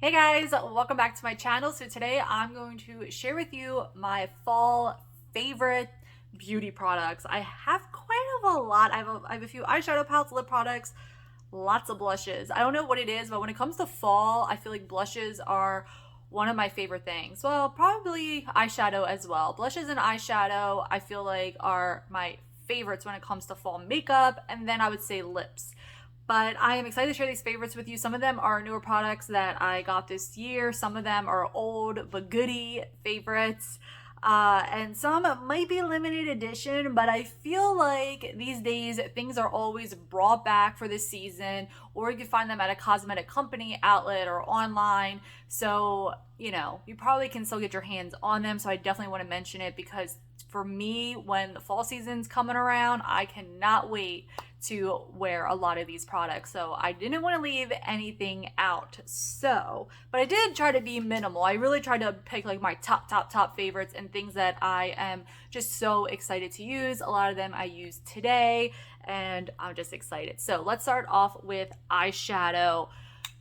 Hey guys, welcome back to my channel. So today I'm going to share with you my fall favorite beauty products. I have quite a lot. I have a few eyeshadow palettes, lip products, lots of blushes. I don't know what it is, but when it comes to fall, I feel like blushes are one of my favorite things. Well, probably eyeshadow as well. Blushes and eyeshadow I feel like are my favorites when it comes to fall makeup, and then I would say lips. But I am excited to share these favorites with you. Some of them are newer products that I got this year. Some of them are old but goodie favorites. And some might be limited edition, but I feel like these days things are always brought back for this season, or you can find them at a cosmetic company outlet or online. So, you probably can still get your hands on them. So I definitely want to mention it because for me, when the fall season's coming around, I cannot wait to wear a lot of these products. So I didn't want to leave anything out. But I did try to be minimal. I really tried to pick like my top favorites and things that I am just so excited to use. A lot of them I use today and I'm just excited. So let's start off with eyeshadow.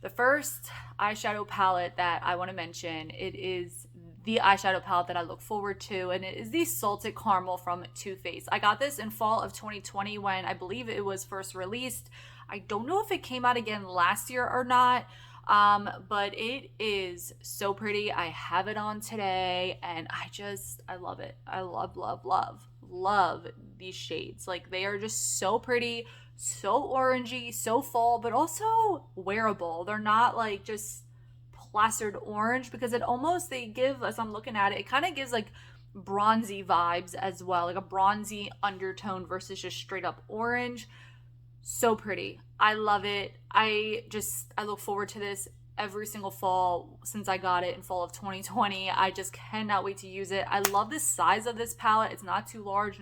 The first eyeshadow palette that I want to mention, it is the eyeshadow palette that I look forward to, and it is the Salted Caramel from Too Faced. I got this in fall of 2020 when I believe it was first released. I don't know if it came out again last year or not, but it is so pretty. I have it on today, and I love it. I love these shades. Like, they are just so pretty, so orangey, so fall, but also wearable. They're not like just plastered orange, because they give, as I'm looking at it, it kind of gives like bronzy vibes as well, like a bronzy undertone versus just straight up orange. So pretty. I love it. I look forward to this every single fall since I got it in fall of 2020. I just cannot wait to use it. I love the size of this palette. It's not too large,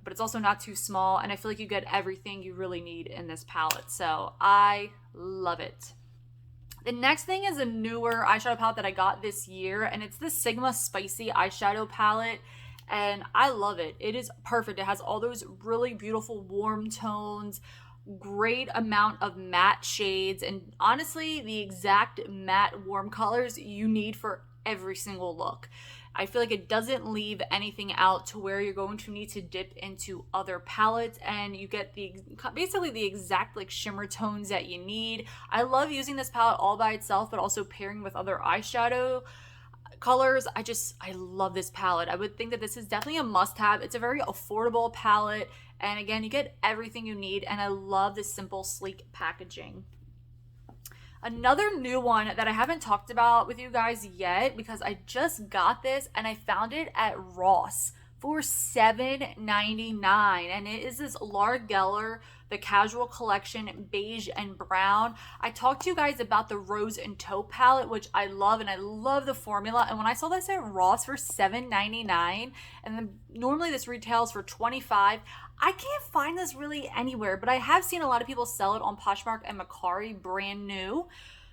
but it's also not too small, and I feel like you get everything you really need in this palette. So I love it. The next thing is a newer eyeshadow palette that I got this year, and it's the Sigma Spicy eyeshadow palette, and I love it. It is perfect. It has all those really beautiful warm tones, great amount of matte shades, and honestly, the exact matte warm colors you need for every single look. I feel like it doesn't leave anything out to where you're going to need to dip into other palettes, and you get basically the exact like shimmer tones that you need. I love using this palette all by itself, but also pairing with other eyeshadow colors. I love this palette. I would think that this is definitely a must-have. It's a very affordable palette, and again, you get everything you need, and I love this simple, sleek packaging. Another new one that I haven't talked about with you guys yet, because I just got this and I found it at Ross for $7.99, and it is this Laura Geller, the Casual Collection Beige and Brown. I talked to you guys about the Rose and Taupe palette, which I love, and I love the formula. And when I saw this at Ross for $7.99, and then normally this retails for $25, I can't find this really anywhere, but I have seen a lot of people sell it on Poshmark and Mercari brand new.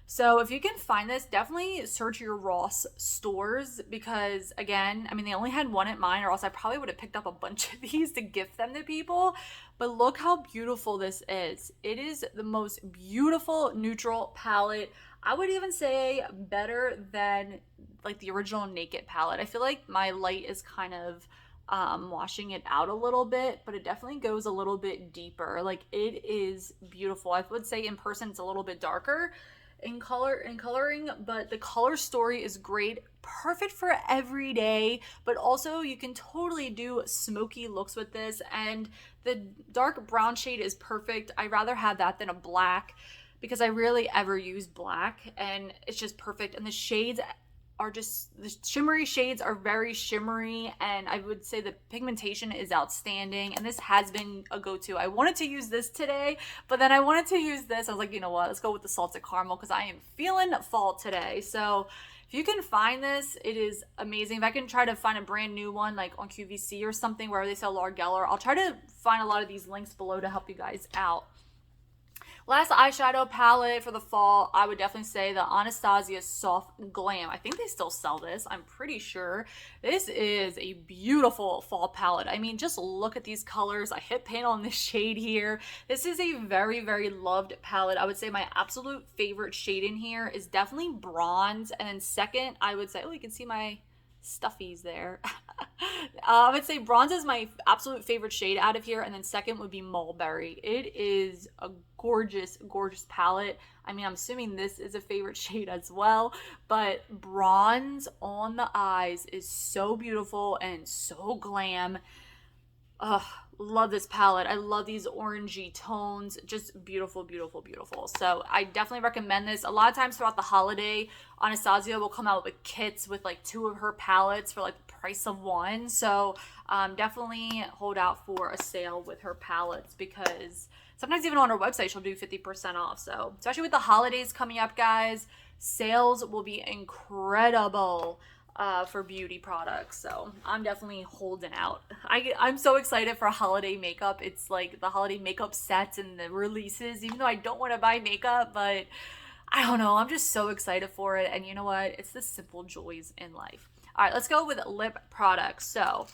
So if you can find this, definitely search your Ross stores, because again, I mean, they only had one at mine, or else I probably would have picked up a bunch of these to gift them to people. But look how beautiful this is. It is the most beautiful neutral palette. I would even say better than like the original Naked palette. I feel like my light is kind of washing it out a little bit, but it definitely goes a little bit deeper. Like, it is beautiful. I would say in person it's a little bit darker in coloring, but the color story is great, perfect for every day. But also you can totally do smoky looks with this, and the dark brown shade is perfect. I rather have that than a black, because I rarely ever use black, and it's just perfect. And the shimmery shades are very shimmery, and I would say the pigmentation is outstanding, and this has been a go-to. I wanted to use this today, but then I wanted to use this. I was like, you know what, let's go with the Salted Caramel, because I am feeling fall today. So if you can find this, it is amazing. If I can try to find a brand new one like on QVC or something where they sell Laura Geller, I'll try to find a lot of these links below to help you guys out. Last eyeshadow palette for the fall, I would definitely say the Anastasia Soft Glam. I think they still sell this. I'm pretty sure. This is a beautiful fall palette. I mean, just look at these colors. I hit pan on this shade here. This is a very, very loved palette. I would say my absolute favorite shade in here is definitely bronze. And then second, I would say, oh, you can see my stuffies there. I would say bronze is my absolute favorite shade out of here, and then second would be mulberry. It is a gorgeous, gorgeous palette. I mean, I'm assuming this is a favorite shade as well, but bronze on the eyes is so beautiful and so glam. Ugh, love this palette. I love these orangey tones. Just beautiful, beautiful, beautiful. So I definitely recommend this. A lot of times throughout the holiday, Anastasia will come out with kits with like 2 of her palettes for like the price of 1. So definitely hold out for a sale with her palettes, because sometimes even on her website, she'll do 50% off. So especially with the holidays coming up, guys, sales will be incredible for beauty products. So I'm definitely holding out. I'm so excited for holiday makeup. It's like the holiday makeup sets and the releases, even though I don't want to buy makeup, but I don't know, I'm just so excited for it. And you know what, it's the simple joys in life. All right, let's go with lip products. So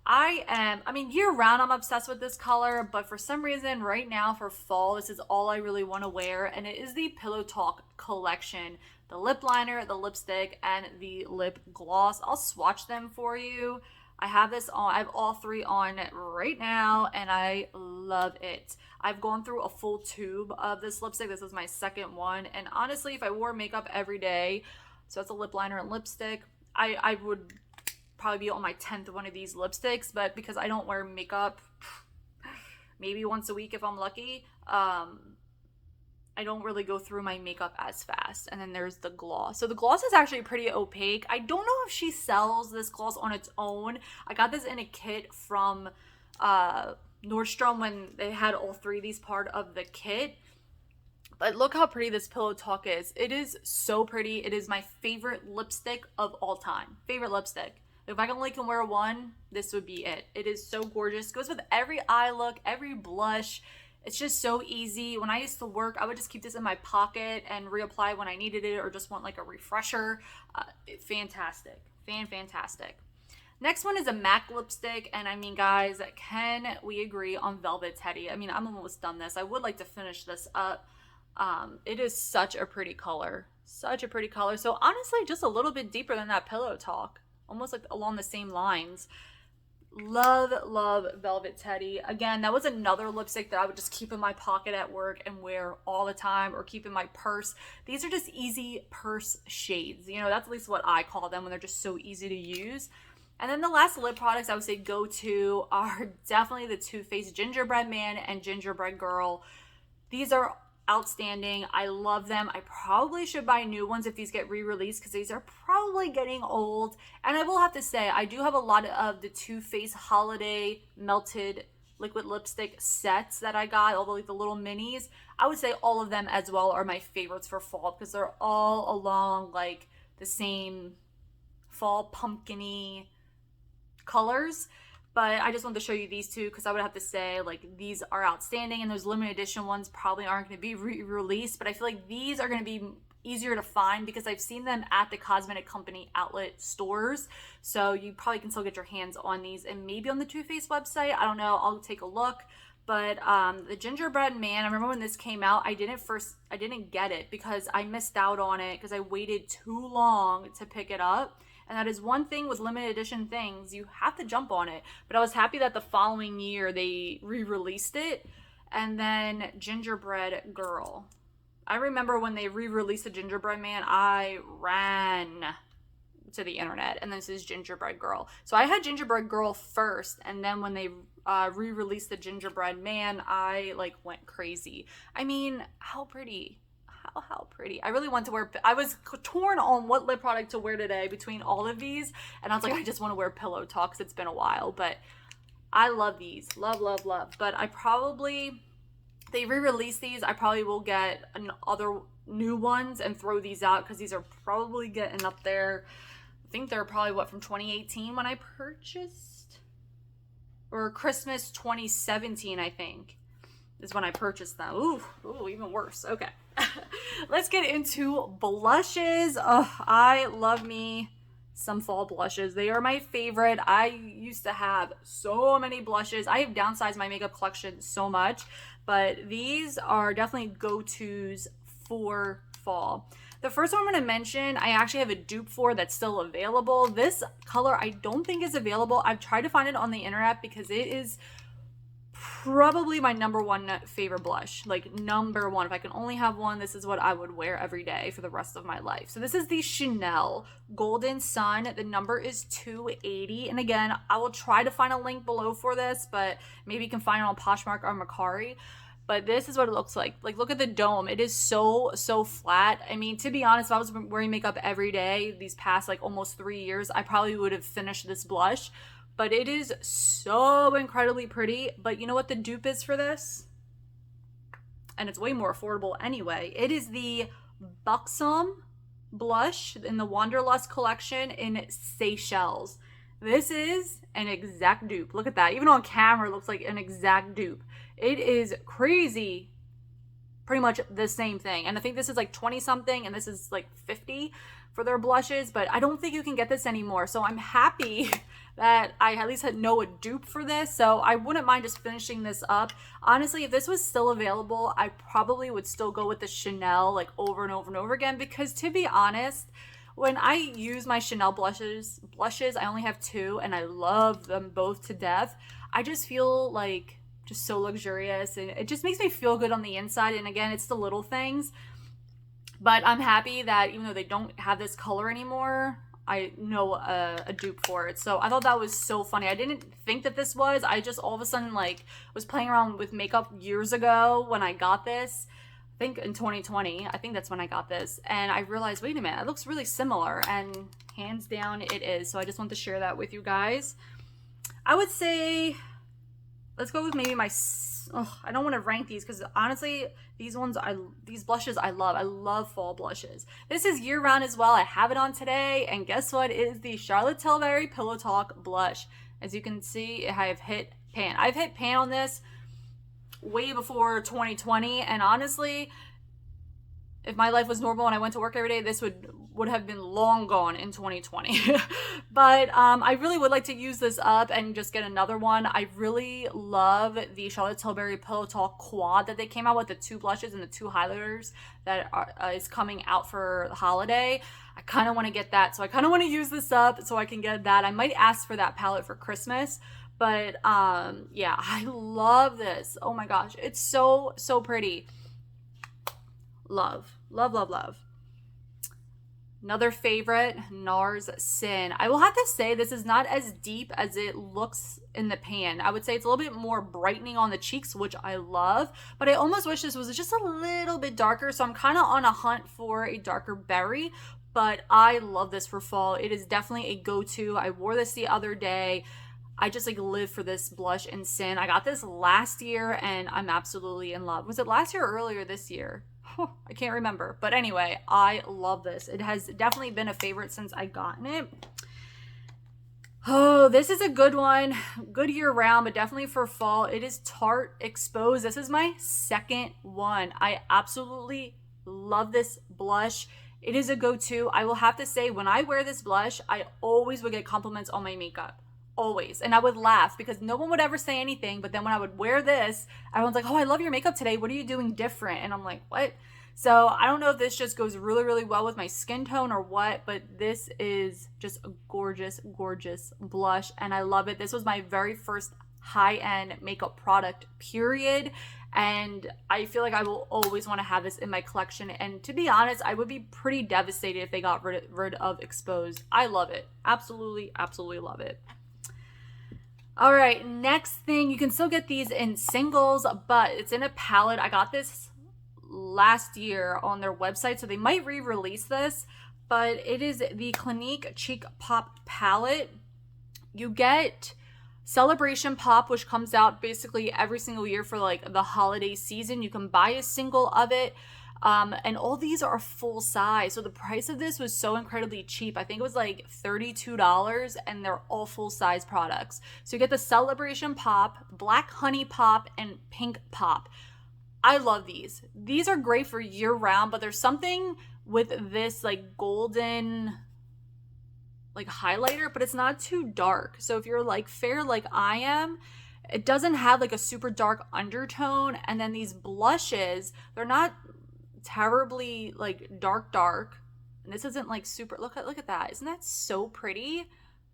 I mean, year round I'm obsessed with this color, but for some reason right now for fall, this is all I really want to wear, and it is the Pillow Talk collection. The lip liner, the lipstick, and the lip gloss. I'll swatch them for you. I have this on, I have all 3 on right now, and I love it. I've gone through a full tube of this lipstick. This is my second one, and honestly, if I wore makeup every day, so that's a lip liner and lipstick, I would probably be on my 10th one of these lipsticks, but because I don't wear makeup maybe once a week if I'm lucky, I don't really go through my makeup as fast. And then there's the gloss. So the gloss is actually pretty opaque. I don't know if she sells this gloss on its own. I got this in a kit from Nordstrom when they had all 3 of these part of the kit. But look how pretty this Pillow Talk is. It is so pretty. It is my favorite lipstick of all time. Favorite lipstick. If I only can wear one, this would be it. It is so gorgeous. Goes with every eye look, every blush. It's just so easy. When I used to work, I would just keep this in my pocket and reapply when I needed it or just want like a refresher. Fantastic. Fantastic. Next one is a MAC lipstick. And I mean, guys, can we agree on Velvet Teddy? I mean, I'm almost done this. I would like to finish this up. It is such a pretty color. Such a pretty color. So honestly, just a little bit deeper than that Pillow Talk. Almost like along the same lines. Love Velvet Teddy. Again, that was another lipstick that I would just keep in my pocket at work and wear all the time, or keep in my purse. These are just easy purse shades. You know, that's at least what I call them, when they're just so easy to use. And then the last lip products I would say go to are definitely the two Face Gingerbread Man and Gingerbread Girl. These are outstanding. I love them. I probably should buy new ones if these get re-released, because these are probably getting old. And I will have to say, I do have a lot of the Too Faced holiday melted liquid lipstick sets that I got, all the, like, the little minis. I would say all of them as well are my favorites for fall, because they're all along like the same fall pumpkin-y colors. But I just wanted to show you these two, because I would have to say, like, these are outstanding, and those limited edition ones probably aren't going to be re-released, but I feel like these are going to be easier to find because I've seen them at the cosmetic company outlet stores. So you probably can still get your hands on these, and maybe on the Too Faced website. I don't know. I'll take a look. But the Gingerbread Man, I remember when this came out, I didn't get it because I missed out on it because I waited too long to pick it up. And that is one thing with limited edition things, you have to jump on it. But I was happy that the following year they re-released it. And then Gingerbread Girl. I remember when they re-released the Gingerbread Man, I ran to the internet. And this is Gingerbread Girl. So I had Gingerbread Girl first. And then when they re-released the Gingerbread Man, I like went crazy. I mean, how pretty. How pretty. I really want to wear, I was torn on what lip product to wear today between all of these, and I was like, I just want to wear Pillow Talk because it's been a while, but I love these. Love. But they re-release these, I probably will get other new ones and throw these out because these are probably getting up there. I think they're probably, from 2018 when I purchased? Or Christmas 2017, I think. is when I purchased them. Ooh, even worse. Okay. Let's get into blushes. Oh, I love me some fall blushes. They are my favorite. I used to have so many blushes. I have downsized my makeup collection so much, but these are definitely go-tos for fall. The first one I'm going to mention, I actually have a dupe for that's still available. This color I don't think is available. I've tried to find it on the internet because it is probably my number one favorite blush. Like number one. If I can only have one, this is what I would wear every day for the rest of my life. So this is the Chanel Golden Sun. The number is 280. And again, I will try to find a link below for this, but maybe you can find it on Poshmark or Mercari. But this is what it looks like. Like, look at the dome. It is so flat. I mean, to be honest, if I was wearing makeup every day these past like almost 3 years, I probably would have finished this blush. But it is so incredibly pretty. But you know what the dupe is for this? And it's way more affordable anyway. It is the Buxom blush in the Wanderlust collection in Seychelles. This is an exact dupe. Look at that. Even on camera, it looks like an exact dupe. It is crazy. Pretty much the same thing. And I think this is like 20 something and this is like 50 for their blushes, but I don't think you can get this anymore. So I'm happy that I at least know a dupe for this. So I wouldn't mind just finishing this up. Honestly, if this was still available, I probably would still go with the Chanel like over and over and over again, because to be honest, when I use my Chanel blushes, I only have 2 and I love them both to death. I just feel like just so luxurious and it just makes me feel good on the inside. And again, it's the little things. But I'm happy that even though they don't have this color anymore, I know a dupe for it. So I thought that was so funny. I didn't think that this was. I just all of a sudden like was playing around with makeup years ago when I got this. I think in 2020. I think that's when I got this. And I realized, wait a minute, it looks really similar. And hands down it is. So I just want to share that with you guys. I would say, let's go with maybe my, I don't want to rank these because honestly, these blushes I love. I love fall blushes. This is year round as well. I have it on today. And guess what? It is the Charlotte Tilbury Pillow Talk blush. As you can see, I have hit pan. I've hit pan on this way before 2020. And honestly, if my life was normal and I went to work every day, this would have been long gone in 2020. But I really would like to use this up and just get another one. I really love the Charlotte Tilbury Pillow Talk quad that they came out with, the 2 blushes and the 2 highlighters that is coming out for the holiday. I kind of want to get that. So I kind of want to use this up so I can get that. I might ask for that palette for Christmas. But yeah, I love this. Oh my gosh. It's so pretty. Love. Another favorite, Nars Sin. I will have to say this is not as deep as it looks in the pan. I would say it's a little bit more brightening on the cheeks, which I love, but I almost wish this was just a little bit darker. So I'm kind of on a hunt for a darker berry, but I love this for fall. It is definitely a go-to. I wore this the other day. I just like live for this blush in Sin. I got this last year and I'm absolutely in love. Was it last year or earlier this year? I can't remember. But anyway, I love this. It has definitely been a favorite since I gotten it. Oh, this is a good one. Good year round, but definitely for fall. It is Tarte Exposed. This is my second one. I absolutely love this blush. It is a go-to. I will have to say, when I wear this blush, I always would get compliments on my makeup. Always. And I would laugh because no one would ever say anything. But then when I would wear this, everyone's like, oh, I love your makeup today. What are you doing different? And I'm like, what? So I don't know if this just goes really well with my skin tone or what, but this is just a gorgeous blush. And I love it. This was my very first high-end makeup product, period. And I feel like I will always want to have this in my collection. And to be honest, I would be pretty devastated if they got rid of Exposed. I love it. Absolutely love it. All right, next thing, you can still get these in singles, but it's in a palette. I got this last year on their website, so they might re-release this, but it is the Clinique Cheek Pop palette. You get Celebration Pop, which comes out basically every single year for like the holiday season. You can buy a single of it. And all these are full size. So the price of this was so incredibly cheap. I think it was like $32 and they're all full size products. So you get the Celebration Pop, Black Honey Pop, and Pink Pop. I love these. These are great for year round, but there's something with this like golden like highlighter, but it's not too dark. So if you're like fair like I am, it doesn't have like a super dark undertone. And then these blushes, they're not terribly like dark. And this isn't like super, look at that. Isn't that so pretty?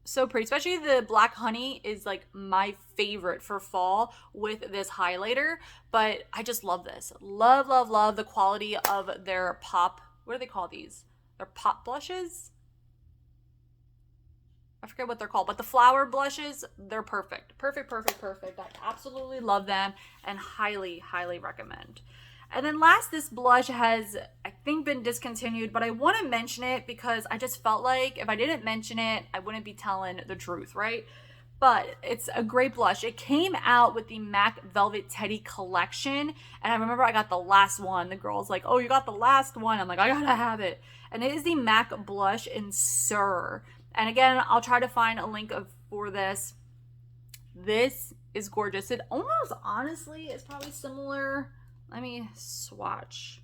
So pretty. Especially the black honey is like my favorite for fall with this highlighter. But I just love this. Love the quality of their pop. What do they call these? They're pop blushes? I forget what they're called, but the flower blushes, they're perfect. Perfect. I absolutely love them and highly recommend. And then last, this blush has, I think, been discontinued, but I want to mention it because I just felt like if I didn't mention it, I wouldn't be telling the truth, right? But it's a great blush. It came out with the MAC Velvet Teddy collection, and I remember I got the last one. The girl's like, oh, you got the last one. I'm like, I gotta have it. And it is the MAC blush in Sir. And again, I'll try to find a link for this. This is gorgeous. It almost, honestly, is probably similar. Let me swatch.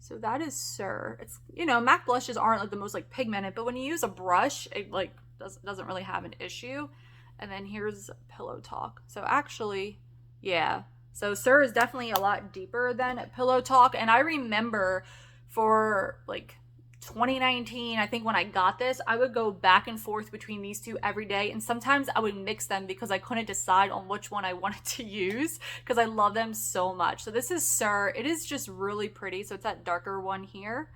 So that is Sir. It's, you know, MAC blushes aren't like the most like pigmented, but when you use a brush, it like doesn't really have an issue. And then here's Pillow Talk. So actually, yeah. So Sir is definitely a lot deeper than Pillow Talk. And I remember for like 2019, I think when I got this, I would go back and forth between these two every day, and sometimes I would mix them because I couldn't decide on which one I wanted to use because I love them so much. So this is Sir. It is just really pretty. So it's that darker one here.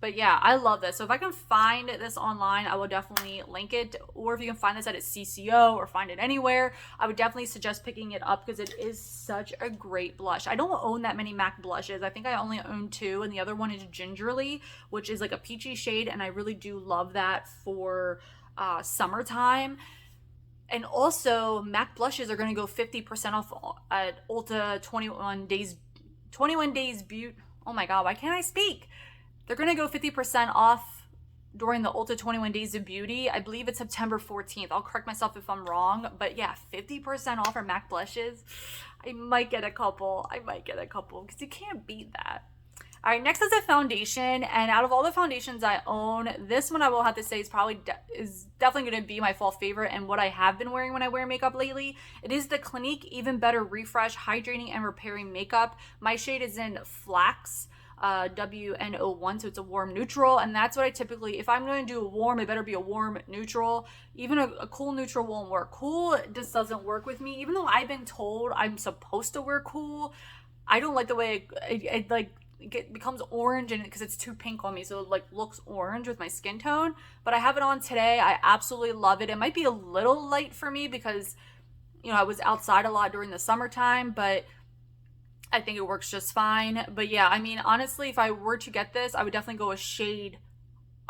But yeah, I love this. So if I can find this online, I will definitely link it. Or if you can find this at its CCO or find it anywhere, I would definitely suggest picking it up because it is such a great blush. I don't own that many MAC blushes. I think I only own 2, and the other one is Gingerly, which is like a peachy shade, and I really do love that for summertime. And also, MAC blushes are going to go 50% off at Ulta 21 Days Beauty. Oh my god, why can't I speak? They're going to go 50% off during the Ulta 21 Days of Beauty. I believe it's September 14th. I'll correct myself if I'm wrong. But yeah, 50% off for MAC blushes. I might get a couple because you can't beat that. All right, next is a foundation. And out of all the foundations I own, this one I will have to say is probably is definitely going to be my fall favorite and what I have been wearing when I wear makeup lately. It is the Clinique Even Better Refresh Hydrating and Repairing Makeup. My shade is in Flax. WN01, so it's a warm neutral, and that's what I typically, if I'm going to do a warm, it better be a warm neutral. Even a cool neutral won't work. Cool just doesn't work with me, even though I've been told I'm supposed to wear cool. I don't like the way it like it becomes orange, and because it's too pink on me, so it like looks orange with my skin tone. But I have it on today. I absolutely love it. It might be a little light for me because, you know, I was outside a lot during the summertime, but I think it works just fine. But yeah, I mean, honestly, if I were to get this, I would definitely go a shade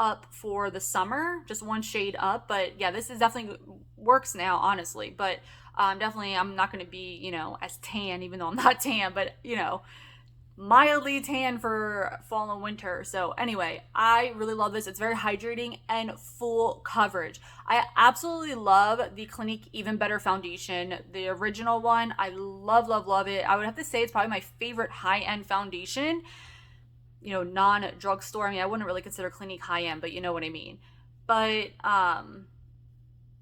up for the summer, just one shade up. But yeah, this is definitely works now, honestly. But definitely, I'm not going to be, you know, as tan, even though I'm not tan, but, you know, mildly tan for fall and winter. So anyway, I really love this. It's very hydrating and full coverage. I absolutely love the Clinique Even Better foundation, the original one. I love it. I would have to say it's probably my favorite high-end foundation, you know, non-drugstore. I mean, I wouldn't really consider Clinique high-end, but you know what I mean. But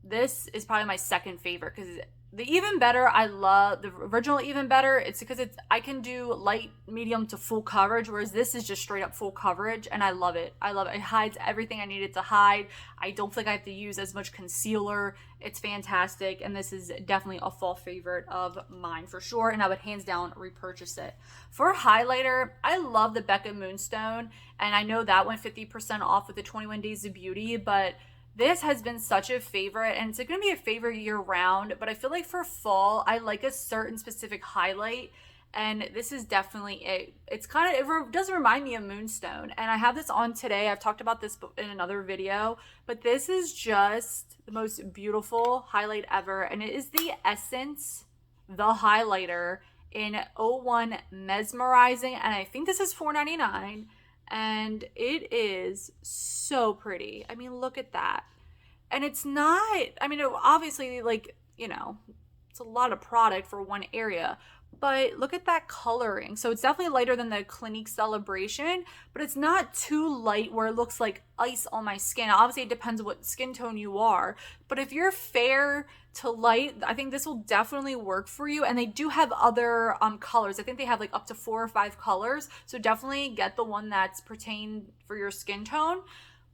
this is probably my second favorite because the Even Better, I love the original Even Better. It's because I can do light, medium to full coverage, whereas this is just straight up full coverage, and I love it. It hides everything I need it to hide. I don't think I have to use as much concealer. It's fantastic, and this is definitely a fall favorite of mine for sure, and I would hands down repurchase it. For highlighter, I love the Becca Moonstone, and I know that went 50% off with the 21 Days of Beauty, but this has been such a favorite, and it's going to be a favorite year round, but I feel like for fall, I like a certain specific highlight, and this is definitely it. It's kind of, it does remind me of Moonstone, and I have this on today. I've talked about this in another video, but this is just the most beautiful highlight ever, and it is the Essence, the highlighter in 01 Mesmerizing, and I think this is $4.99. And it is so pretty. I mean, look at that. And it's not, I mean, obviously, like, you know, it's a lot of product for one area. But look at that coloring. So it's definitely lighter than the Clinique Celebration, but it's not too light where it looks like ice on my skin. Obviously, it depends what skin tone you are. But if you're fair to light, I think this will definitely work for you. And they do have other colors. I think they have like up to 4 or 5 colors. So definitely get the one that's pertained for your skin tone.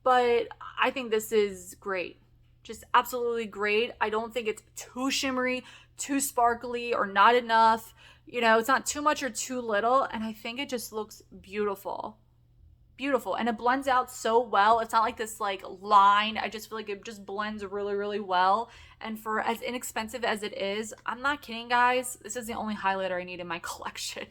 But I think this is great. Just absolutely great. I don't think it's too shimmery, too sparkly, or not enough. You know, it's not too much or too little. And I think it just looks beautiful. Beautiful. And it blends out so well. It's not like this like line. I just feel like it just blends really, really well. And for as inexpensive as it is, I'm not kidding, guys. This is the only highlighter I need in my collection.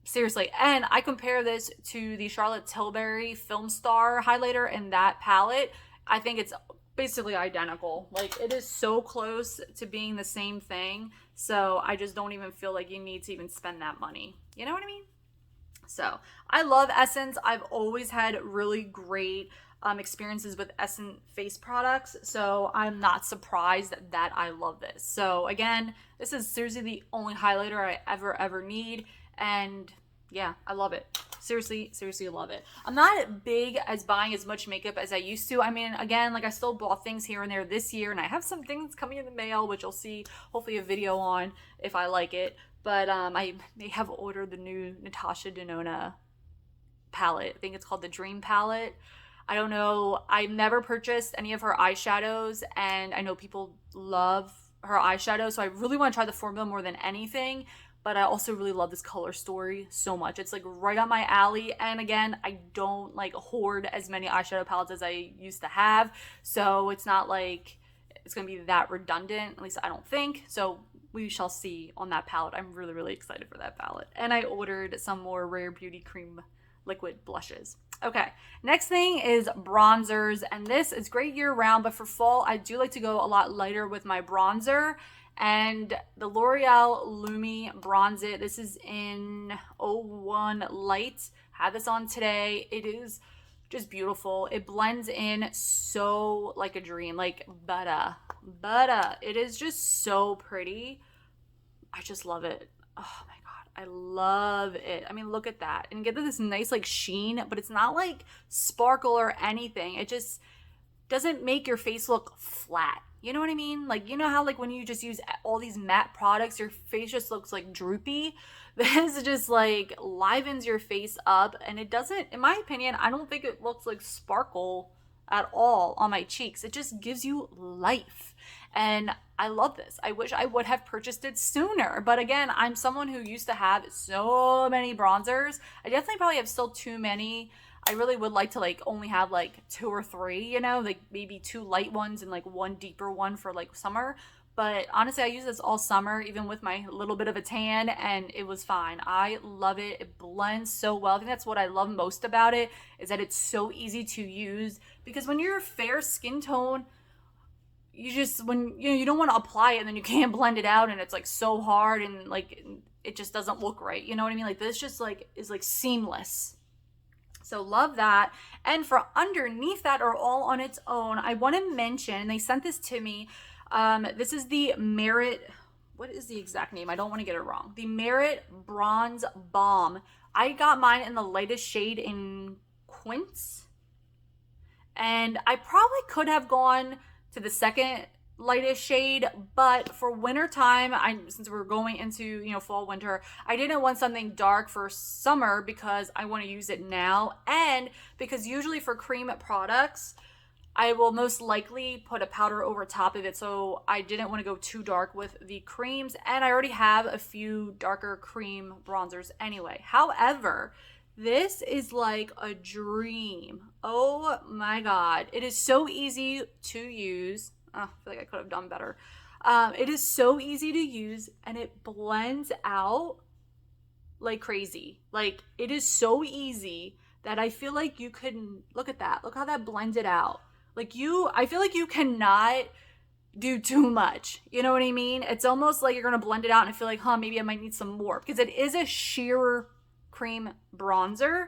Seriously. And I compare this to the Charlotte Tilbury Film Star highlighter in that palette. I think it's basically identical. Like, it is so close to being the same thing. So I just don't even feel like you need to even spend that money. You know what I mean? So I love Essence. I've always had really great experiences with Essence face products. So I'm not surprised that I love this. So again, this is seriously the only highlighter I ever need. And yeah, I love it. Seriously love it. I'm not big as buying as much makeup as I used to. I mean, again, like I still bought things here and there this year, and I have some things coming in the mail, which you'll see hopefully a video on if I like it. But I may have ordered the new Natasha Denona palette. I think it's called the Dream palette. I don't know. I've never purchased any of her eyeshadows, and I know people love her eyeshadow, so I really want to try the formula more than anything. But I also really love this color story so much. It's like right on my alley. And again, I don't like hoard as many eyeshadow palettes as I used to have. So it's not like it's going to be that redundant. At least I don't think. So we shall see on that palette. I'm really, really excited for that palette. And I ordered some more Rare Beauty Cream liquid blushes. Okay, next thing is bronzers. And this is great year round. But for fall, I do like to go a lot lighter with my bronzer. And the L'Oreal Lumi Bronze It. This is in 01 Light. Had this on today. It is just beautiful. It blends in so like a dream. Like butter. It is just so pretty. I just love it. Oh my God. I love it. I mean, look at that. And get this nice like sheen, but it's not like sparkle or anything. It just doesn't make your face look flat. You know what I mean? Like, you know how like when you just use all these matte products, your face just looks like droopy? This just like livens your face up, and it doesn't, in my opinion, I don't think it looks like sparkle at all on my cheeks. It just gives you life. And I love this. I wish I would have purchased it sooner. But again, I'm someone who used to have so many bronzers. I definitely probably have still too many. I really would like to like only have like 2 or 3, you know, like maybe 2 light ones and like 1 deeper one for like summer. But honestly, I use this all summer, even with my little bit of a tan, and it was fine. I love it. It blends so well. I think that's what I love most about it, is that it's so easy to use. Because when you're a fair skin tone, you just, when, you know, you don't want to apply it and then you can't blend it out, and it's like so hard and like it just doesn't look right. You know what I mean? Like this just like is like seamless. So love that. And for underneath that, or all on its own, I want to mention, they sent this to me. This is the Merit, what is the exact name? I don't want to get it wrong. The Merit Bronze Balm. I got mine in the lightest shade in Quince. And I probably could have gone to the second lightest shade, but for winter time, since we're going into, you know, fall winter, I didn't want something dark for summer because I want to use it now, and because usually for cream products I will most likely put a powder over top of it, so I didn't want to go too dark with the creams, and I already have a few darker cream bronzers anyway. However, this is like a dream. Oh my God, it is so easy to use. Oh, I feel like I could have done better. It is so easy to use, and it blends out like crazy. Like, it is so easy that I feel like you can, look at that. Look how that blends it out. Like I feel like you cannot do too much. You know what I mean? It's almost like you're going to blend it out and I feel like, maybe I might need some more, because it is a sheer cream bronzer.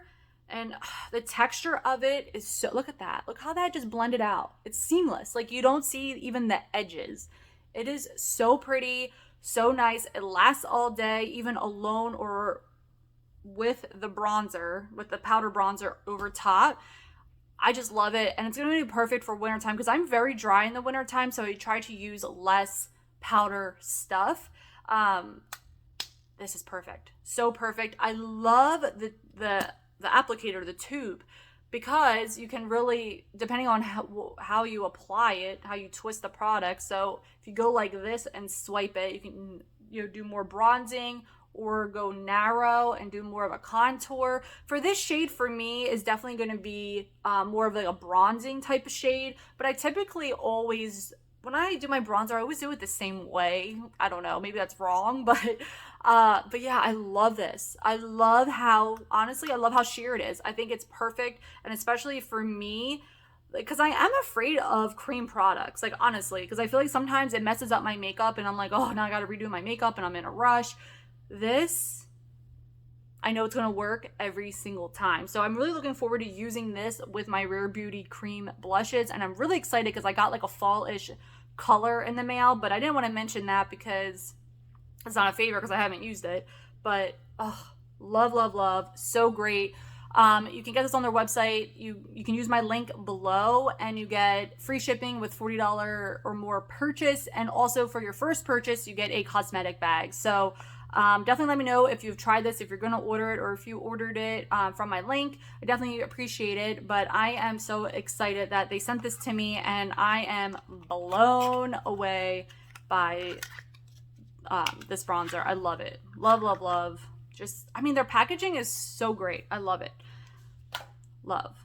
And the texture of it is so, look at that. Look how that just blended out. It's seamless. Like, you don't see even the edges. It is so pretty, so nice. It lasts all day, even alone or with the bronzer, with the powder bronzer over top. I just love it. And it's going to be perfect for wintertime because I'm very dry in the wintertime. So I try to use less powder stuff. This is perfect. So perfect. I love the applicator, the tube, because you can really, depending on how you apply it, how you twist the product. So if you go like this and swipe it, you can do more bronzing, or go narrow and do more of a contour. For this shade, for me, is definitely going to be more of like a bronzing type of shade. But I typically always, when I do my bronzer, I always do it the same way. I don't know, maybe that's wrong, but yeah, I love this. I love how, honestly, I love how sheer it is. I think it's perfect, and especially for me, because I am afraid of cream products, like honestly, because I feel like sometimes it messes up my makeup, and I'm like, oh, now I got to redo my makeup, and I'm in a rush. This, I know it's going to work every single time. So I'm really looking forward to using this with my Rare Beauty cream blushes. And I'm really excited because I got like a fall-ish color in the mail. But I didn't want to mention that because it's not a favor because I haven't used it. But love, love, love. So great. You can get this on their website. You can use my link below and you get free shipping with $40 or more purchase. And also for your first purchase, you get a cosmetic bag. So definitely let me know if you've tried this, if you're going to order it, or if you ordered it from my link. I definitely appreciate it. But I am so excited that they sent this to me, and I am blown away by this bronzer. I love it. Love, love, love. Just, I mean, their packaging is so great. I love it. Love.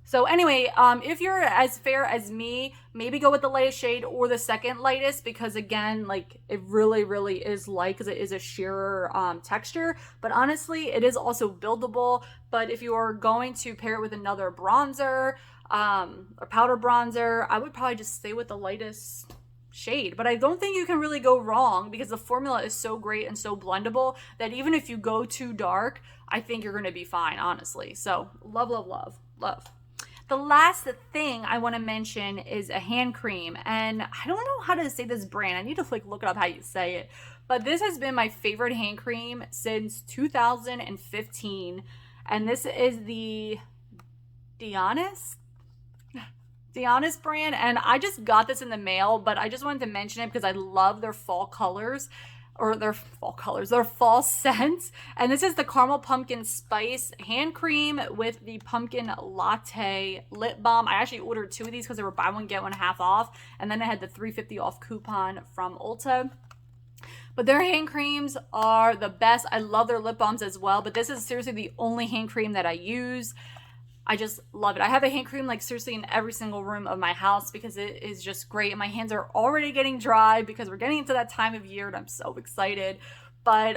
So anyway, if you're as fair as me, maybe go with the lightest shade or the second lightest, because again, like, it really, really is light because it is a sheerer texture. But honestly, it is also buildable. But if you are going to pair it with another bronzer or powder bronzer, I would probably just stay with the lightest shade. But I don't think you can really go wrong because the formula is so great and so blendable that even if you go too dark, I think you're going to be fine, honestly. So love, love, love, love. The last thing I want to mention is a hand cream, and I don't know how to say this brand. I need to like look up how you say it, but this has been my favorite hand cream since 2015, and this is the Dionys brand, and I just got this in the mail, but I just wanted to mention it because I love their fall colors. Or their fall scents. And this is the Caramel Pumpkin Spice hand cream with the Pumpkin Latte lip balm. I actually ordered 2 of these because they were buy one, get one half off. And then I had the $3.50 off coupon from Ulta. But their hand creams are the best. I love their lip balms as well. But this is seriously the only hand cream that I use. I just love it. I have a hand cream like seriously in every single room of my house because it is just great. And my hands are already getting dry because we're getting into that time of year and I'm so excited. But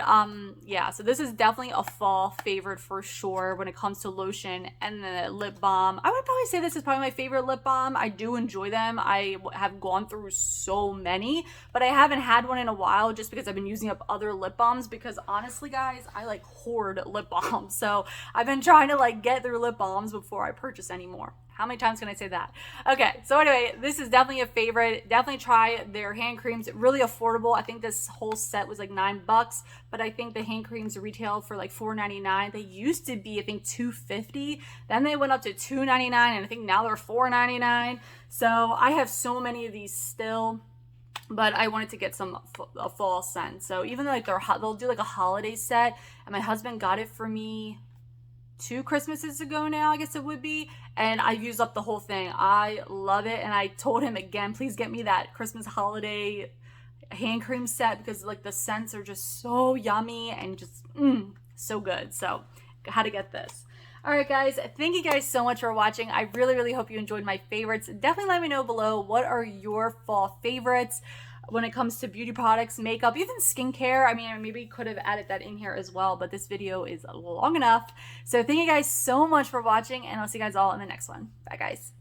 yeah, so this is definitely a fall favorite for sure when it comes to lotion and the lip balm. I would probably say this is probably my favorite lip balm. I do enjoy them. I have gone through so many, but I haven't had one in a while just because I've been using up other lip balms because honestly, guys, I like hoard lip balms. So I've been trying to like get through lip balms before I purchase any more. How many times can I say that? Okay, so anyway, this is definitely a favorite. Definitely try their hand creams. Really affordable. I think this whole set was like $9, but I think the hand creams retail for like $4.99. They used to be, I think, $2.50. Then they went up to $2.99, and I think now they're $4.99. So I have so many of these still, but I wanted to get a fall scent. So even though like they'll do like a holiday set, and my husband got it for me 2 Christmases ago now, I guess it would be, and I used up the whole thing. I love it, and I told him again, please get me that Christmas holiday hand cream set because like the scents are just so yummy and just so good. So how to get this. All right, guys, thank you guys so much for watching. I really, really hope you enjoyed my favorites. Definitely let me know below what are your fall favorites when it comes to beauty products, makeup, even skincare. I mean, I maybe could have added that in here as well, but this video is long enough. So thank you guys so much for watching, and I'll see you guys all in the next one. Bye, guys.